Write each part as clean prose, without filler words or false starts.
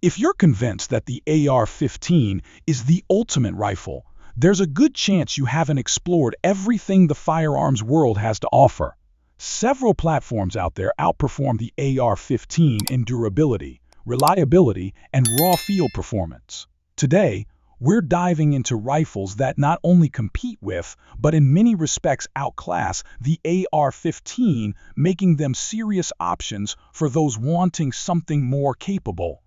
If you're convinced that the AR-15 is the ultimate rifle, there's a good chance you haven't explored everything the firearms world has to offer. Several platforms out there outperform the AR-15 in durability, reliability, and raw field performance. Today, we're diving into rifles that not only compete with, but in many respects outclass the AR-15, making them serious options for those wanting something more capable.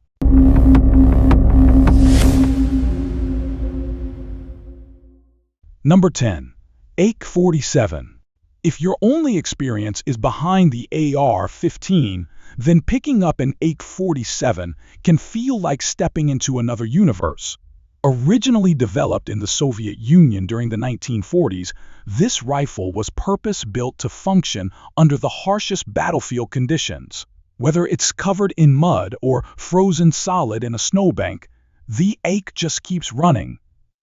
Number 10. AR-47. If your only experience is behind the AR-15, then picking up an AR-47 can feel like stepping into another universe. Originally developed in the Soviet Union during the 1940s, this rifle was purpose-built to function under the harshest battlefield conditions. Whether it's covered in mud or frozen solid in a snowbank, the AK just keeps running.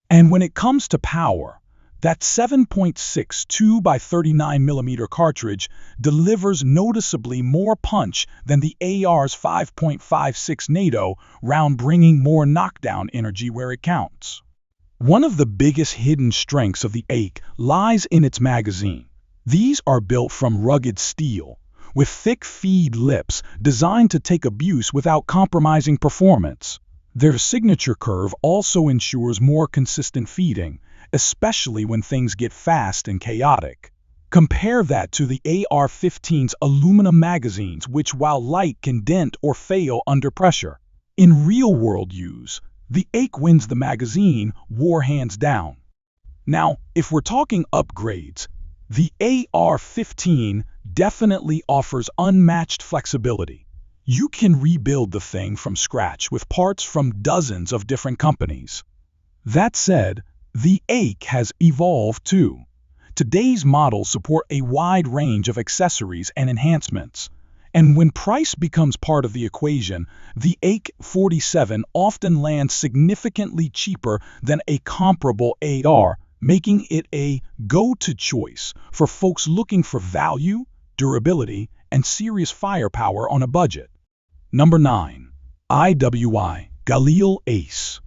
And when it comes to power, that 7.62 by 39mm cartridge delivers noticeably more punch than the AR's 5.56 NATO round, bringing more knockdown energy where it counts. One of the biggest hidden strengths of the AK lies in its magazine. These are built from rugged steel, with thick feed lips designed to take abuse without compromising performance. Their signature curve also ensures more consistent feeding, especially when things get fast and chaotic. Compare that to the AR-15's aluminum magazines, which while light can dent or fail under pressure. In real-world use, the AK wins the magazine war hands down. Now, if we're talking upgrades, the AR-15 definitely offers unmatched flexibility. You can rebuild the thing from scratch with parts from dozens of different companies. That said, the AK has evolved too. Today's models support a wide range of accessories and enhancements. And when price becomes part of the equation, the AR-47 often lands significantly cheaper than a comparable AR, making it a go-to choice for folks looking for value, durability, and serious firepower on a budget. Number 9. IWI Galil Ace.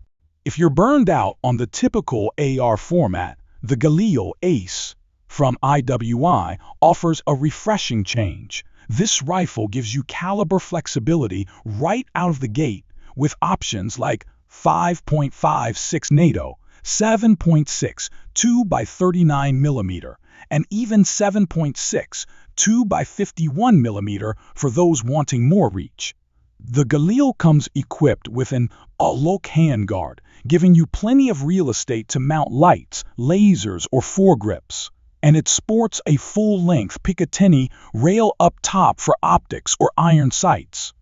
If you're burned out on the typical AR format, the Galil Ace from IWI offers a refreshing change. This rifle gives you caliber flexibility right out of the gate with options like 5.56 NATO, 7.62 by 39mm, and even 7.62 by 51mm for those wanting more reach. The Galil comes equipped with an ALOC handguard, giving you plenty of real estate to mount lights, lasers, or foregrips. And it sports a full-length Picatinny rail up top for optics or iron sights.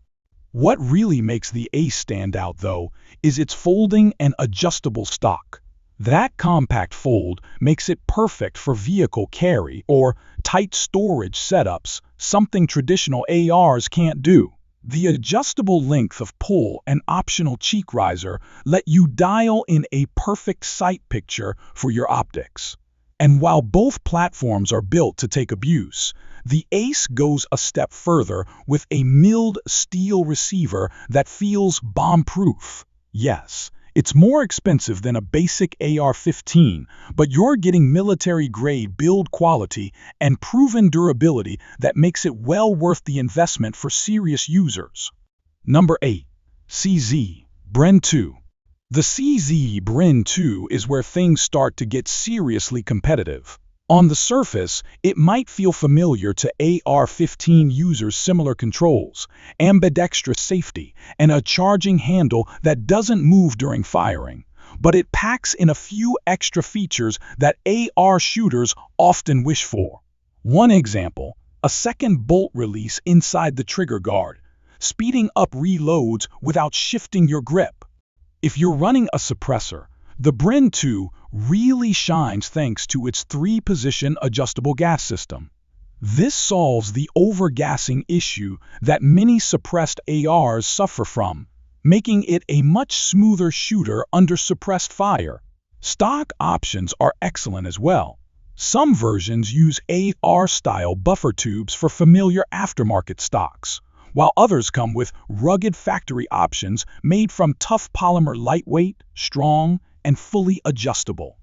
What really makes the Ace stand out, though, is its folding and adjustable stock. That compact fold makes it perfect for vehicle carry or tight storage setups, something traditional ARs can't do. The adjustable length of pull and optional cheek riser let you dial in a perfect sight picture for your optics. And while both platforms are built to take abuse, the Ace goes a step further with a milled steel receiver that feels bomb-proof. Yes, it's more expensive than a basic AR-15, but you're getting military-grade build quality and proven durability that makes it well worth the investment for serious users. Number 8. CZ Bren 2. The CZ Bren 2 is where things start to get seriously competitive. On the surface, it might feel familiar to AR-15 users' similar controls, ambidextrous safety, and a charging handle that doesn't move during firing. But it packs in a few extra features that AR shooters often wish for. One example, a second bolt release inside the trigger guard, speeding up reloads without shifting your grip. If you're running a suppressor, the Bren 2 really shines thanks to its 3-position adjustable gas system. This solves the overgassing issue that many suppressed ARs suffer from, making it a much smoother shooter under suppressed fire. Stock options are excellent as well. Some versions use AR-style buffer tubes for familiar aftermarket stocks, while others come with rugged factory options made from tough polymer, lightweight, strong, and fully adjustable.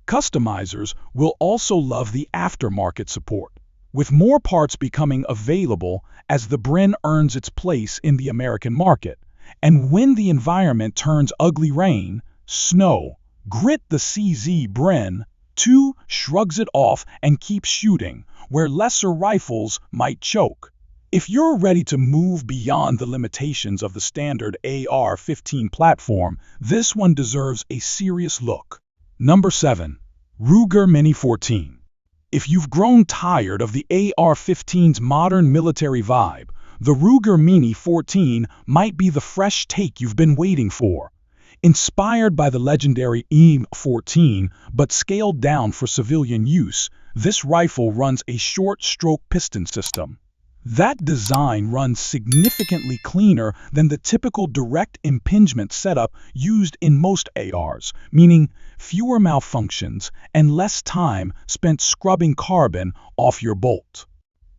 Customizers will also love the aftermarket support, with more parts becoming available as the Bren earns its place in the American market. And when the environment turns ugly, rain, snow, grit, the CZ Bren 2 shrugs it off and keeps shooting where lesser rifles might choke. If you're ready to move beyond the limitations of the standard AR-15 platform, this one deserves a serious look. Number 7. Ruger Mini 14. If you've grown tired of the AR-15's modern military vibe, the Ruger Mini 14 might be the fresh take you've been waiting for. Inspired by the legendary M14 but scaled down for civilian use, this rifle runs a short-stroke piston system. That design runs significantly cleaner than the typical direct impingement setup used in most ARs, meaning fewer malfunctions and less time spent scrubbing carbon off your bolt.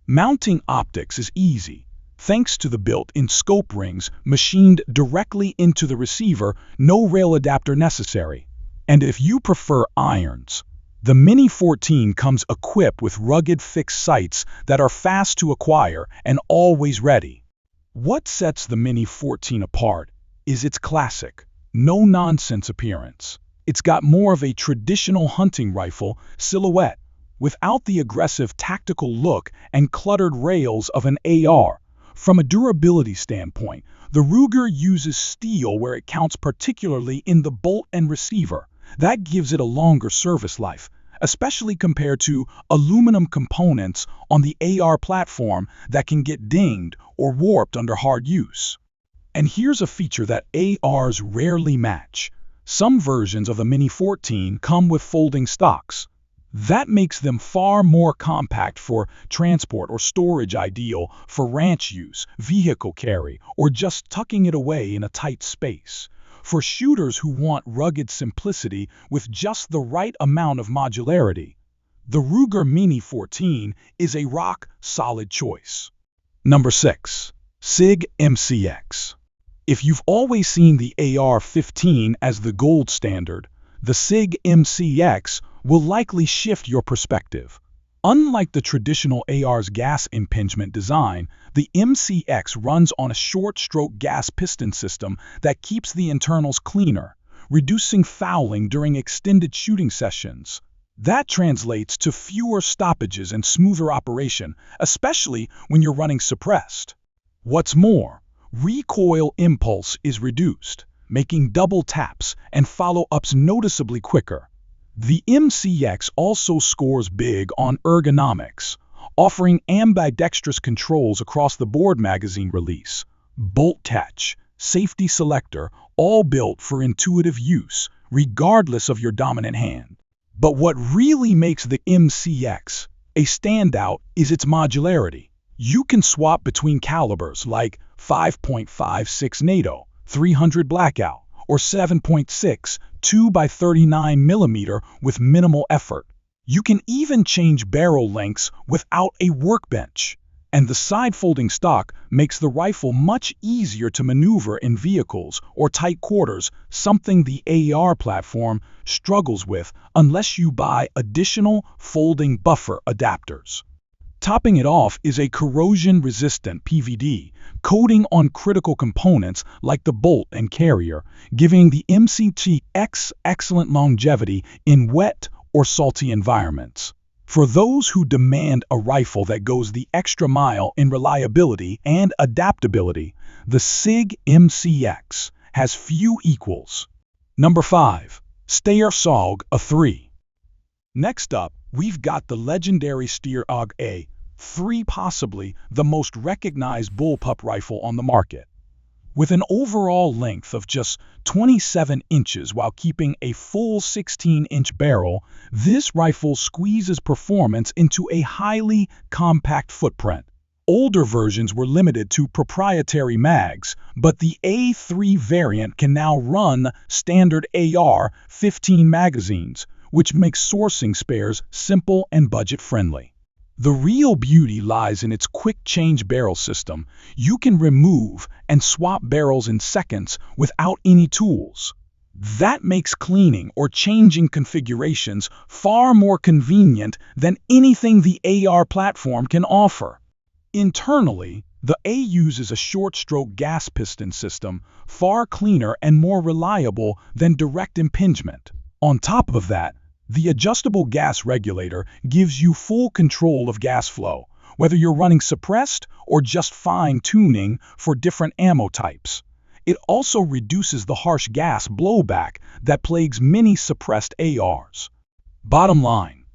Mounting optics is easy, thanks to the built-in scope rings machined directly into the receiver, no rail adapter necessary. And if you prefer irons, the Mini 14 comes equipped with rugged fixed sights that are fast to acquire and always ready. What sets the Mini 14 apart is its classic, no-nonsense appearance. It's got more of a traditional hunting rifle silhouette, without the aggressive tactical look and cluttered rails of an AR. From a durability standpoint, the Ruger uses steel where it counts, particularly in the bolt and receiver. That gives it a longer service life, especially compared to aluminum components on the AR platform that can get dinged or warped under hard use. And here's a feature that ARs rarely match. Some versions of the Mini 14 come with folding stocks. That makes them far more compact for transport or storage, ideal for ranch use, vehicle carry, or just tucking it away in a tight space. For shooters who want rugged simplicity with just the right amount of modularity, the Ruger Mini 14 is a rock-solid choice. Number 6. Sig MCX. If you've always seen the AR-15 as the gold standard, the Sig MCX will likely shift your perspective. Unlike the traditional AR's gas impingement design, the MCX runs on a short-stroke gas piston system that keeps the internals cleaner, reducing fouling during extended shooting sessions. That translates to fewer stoppages and smoother operation, especially when you're running suppressed. What's more, recoil impulse is reduced, making double taps and follow-ups noticeably quicker. The MCX also scores big on ergonomics, offering ambidextrous controls across the board, magazine release, bolt catch, safety selector, all built for intuitive use, regardless of your dominant hand. But what really makes the MCX a standout is its modularity. You can swap between calibers like 5.56 NATO, 300 blackout, or 7.6 2x39mm with minimal effort. You can even change barrel lengths without a workbench. And the side-folding stock makes the rifle much easier to maneuver in vehicles or tight quarters, something the AR platform struggles with unless you buy additional folding buffer adapters. Topping it off is a corrosion-resistant PVD coating on critical components like the bolt and carrier, giving the MCX excellent longevity in wet or salty environments. For those who demand a rifle that goes the extra mile in reliability and adaptability, the Sig MCX has few equals. Number 5. Stag A3. Next up, we've got the legendary Stag A3, possibly the most recognized bullpup rifle on the market. With an overall length of just 27 inches while keeping a full 16-inch barrel, this rifle squeezes performance into a highly compact footprint. Older versions were limited to proprietary mags, but the A3 variant can now run standard AR-15 magazines, which makes sourcing spares simple and budget-friendly. The real beauty lies in its quick change barrel system. You can remove and swap barrels in seconds without any tools. That makes cleaning or changing configurations far more convenient than anything the AR platform can offer. Internally, the A uses a short-stroke gas piston system, far cleaner and more reliable than direct impingement. On top of that, the adjustable gas regulator gives you full control of gas flow, whether you're running suppressed or just fine-tuning for different ammo types. It also reduces the harsh gas blowback that plagues many suppressed ARs. Bottom line,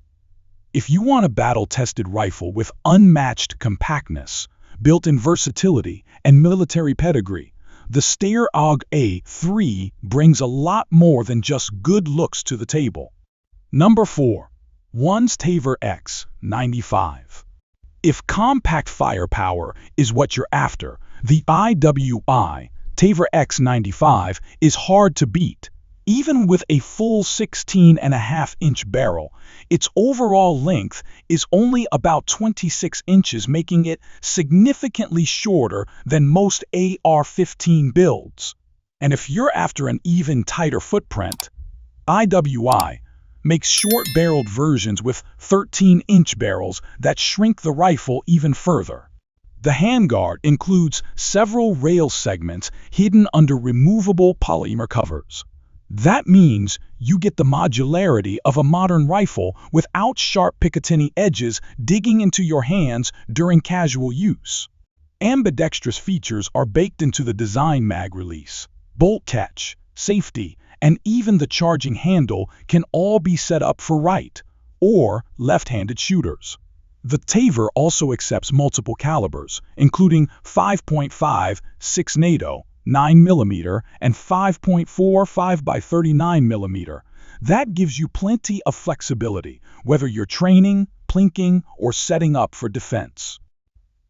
if you want a battle-tested rifle with unmatched compactness, built-in versatility, and military pedigree, the Stag A3 brings a lot more than just good looks to the table. Number 4. IWI Taver X95. If compact firepower is what you're after, the IWI Taver X95 is hard to beat. Even with a full 16.5-inch barrel, its overall length is only about 26 inches, making it significantly shorter than most AR-15 builds. And if you're after an even tighter footprint, IWI makes short-barreled versions with 13-inch barrels that shrink the rifle even further. The handguard includes several rail segments hidden under removable polymer covers. That means you get the modularity of a modern rifle without sharp Picatinny edges digging into your hands during casual use. Ambidextrous features are baked into the design mag release. Bolt catch, safety, and even the charging handle can all be set up for right or left-handed shooters. The Taver also accepts multiple calibers, including 5.56 NATO, 9mm, and 5.45 by 39mm. That gives you plenty of flexibility, whether you're training, plinking, or setting up for defense.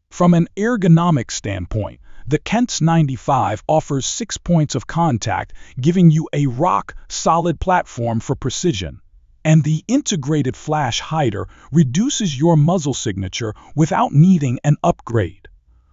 From an ergonomic standpoint, the Keltech 95 offers 6 points of contact, giving you a rock-solid platform for precision. And the integrated flash hider reduces your muzzle signature without needing an upgrade.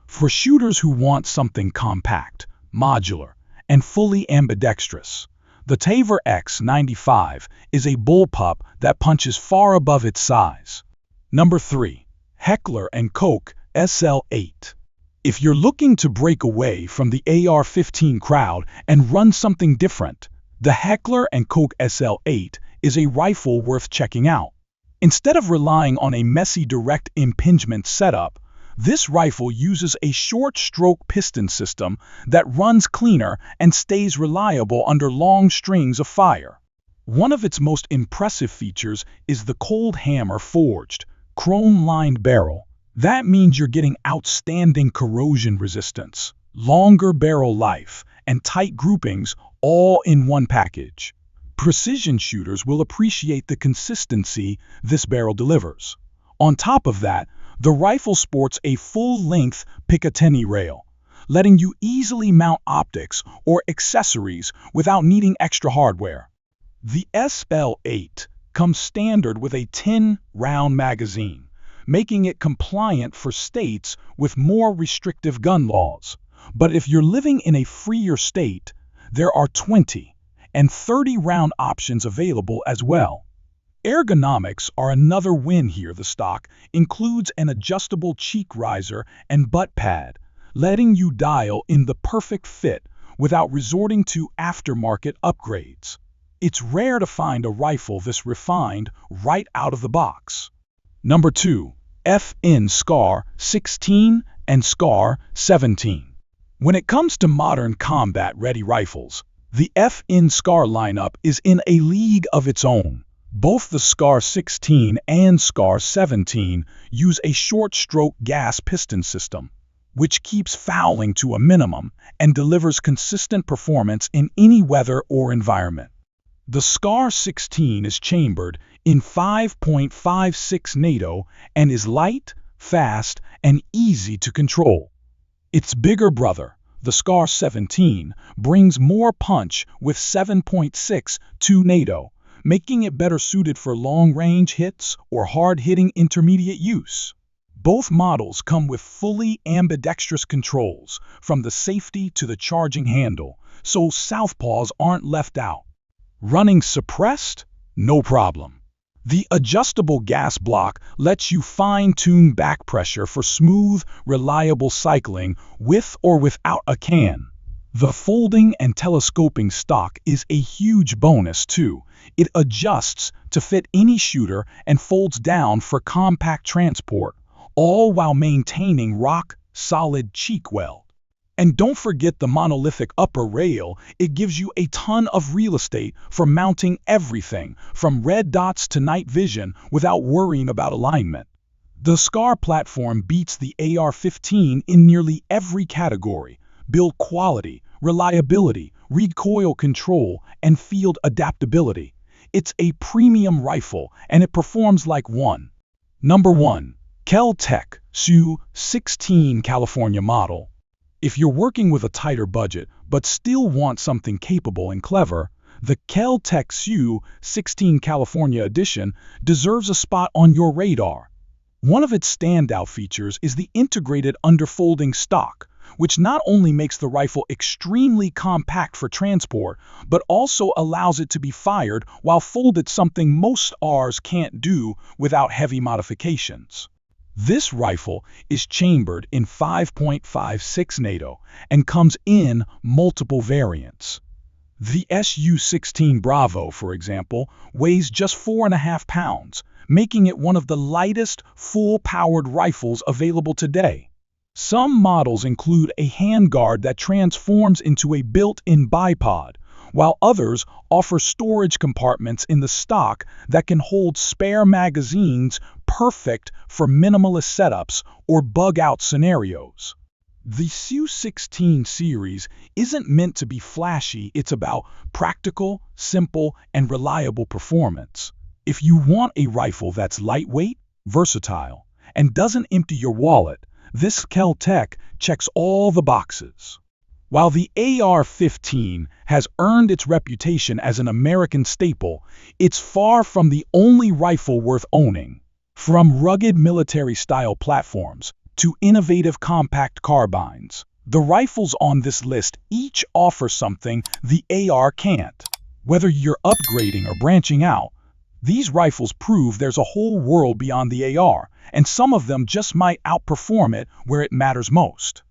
For shooters who want something compact, modular, and fully ambidextrous, the Taver X95 is a bullpup that punches far above its size. Number 3. Heckler Koch SL8. If you're looking to break away from the AR-15 crowd and run something different, the Heckler Koch SL8 is a rifle worth checking out. Instead of relying on a messy direct impingement setup, this rifle uses a short-stroke piston system that runs cleaner and stays reliable under long strings of fire. One of its most impressive features is the cold hammer forged, chrome-lined barrel. That means you're getting outstanding corrosion resistance, longer barrel life, and tight groupings all in one package. Precision shooters will appreciate the consistency this barrel delivers. On top of that, the rifle sports a full-length Picatinny rail, letting you easily mount optics or accessories without needing extra hardware. The SL8 comes standard with a 10-round magazine, making it compliant for states with more restrictive gun laws. But if you're living in a freer state, there are 20 and 30-round options available as well. Ergonomics are another win here. The stock includes an adjustable cheek riser and butt pad, letting you dial in the perfect fit without resorting to aftermarket upgrades. It's rare to find a rifle this refined right out of the box. Number 2. FN SCAR 16 and SCAR 17. When it comes to modern combat-ready rifles, the FN SCAR lineup is in a league of its own. Both the SCAR 16 and SCAR 17 use a short-stroke gas piston system, which keeps fouling to a minimum and delivers consistent performance in any weather or environment. The SCAR 16 is chambered in 5.56 NATO and is light, fast, and easy to control. Its bigger brother, the SCAR 17, brings more punch with 7.62 NATO, making it better suited for long-range hits or hard-hitting intermediate use. Both models come with fully ambidextrous controls, from the safety to the charging handle, so southpaws aren't left out. Running suppressed? No problem. The adjustable gas block lets you fine-tune back pressure for smooth, reliable cycling with or without a can. The folding and telescoping stock is a huge bonus too. It adjusts to fit any shooter and folds down for compact transport, all while maintaining rock-solid cheek weld. And don't forget the monolithic upper rail. It gives you a ton of real estate for mounting everything from red dots to night vision without worrying about alignment. The SCAR platform beats the AR-15 in nearly every category: build quality, reliability, recoil control, and field adaptability. It's a premium rifle, and it performs like one. Number 1. Keltech SU-16 California model. If you're working with a tighter budget but still want something capable and clever, the Keltech SU-16 California edition deserves a spot on your radar. One of its standout features is the integrated underfolding stock, which not only makes the rifle extremely compact for transport, but also allows it to be fired while folded, something most ARs can't do without heavy modifications. This rifle is chambered in 5.56 NATO and comes in multiple variants. The SU-16 Bravo, for example, weighs just 4.5 pounds, making it one of the lightest full-powered rifles available today. Some models include a handguard that transforms into a built-in bipod, while others offer storage compartments in the stock that can hold spare magazines, perfect for minimalist setups or bug-out scenarios. The SU-16 series isn't meant to be flashy. It's about practical, simple, and reliable performance. If you want a rifle that's lightweight, versatile, and doesn't empty your wallet, this Keltech checks all the boxes. While the AR-15 has earned its reputation as an American staple, it's far from the only rifle worth owning. From rugged military-style platforms to innovative compact carbines, the rifles on this list each offer something the AR can't. Whether you're upgrading or branching out, these rifles prove there's a whole world beyond the AR, and some of them just might outperform it where it matters most.